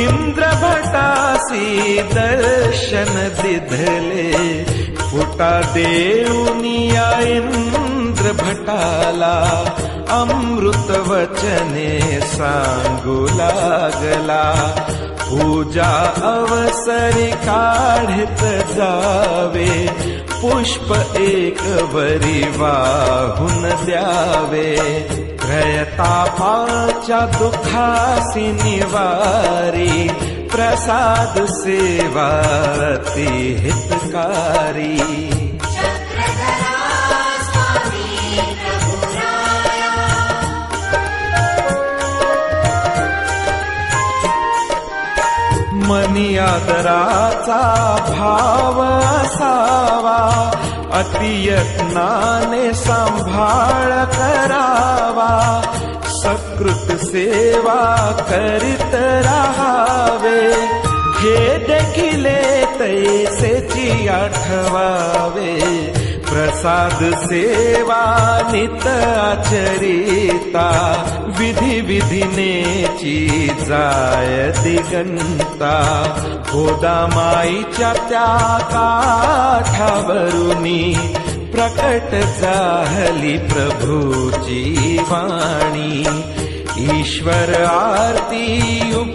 इंद्रभटासी दर्शन दिधले, फुटा देऊनिया इंद्र भटाला, अमृत वचने सांगू लागला. पूजा अवसरी काढित जावे, पुष्प एक वरी वाहून द्यावे. त्रयतापाच्या दुखासी निवारी, प्रसाद सेवा अति हितकारी. मनी आदराचा भाव असावा, अतियत्नाने सांभाळ करावा. सकृत सेवा करीत राहावे, हे देखिले तैसेची आठवावे. प्रसाद सेवा नित आचरिता, विधी विधिनेची जाय दिगंता. गोदामाईच्या त्या काठावरुनी, प्रकट झाली प्रभूची वाणी. ईश्वर आरती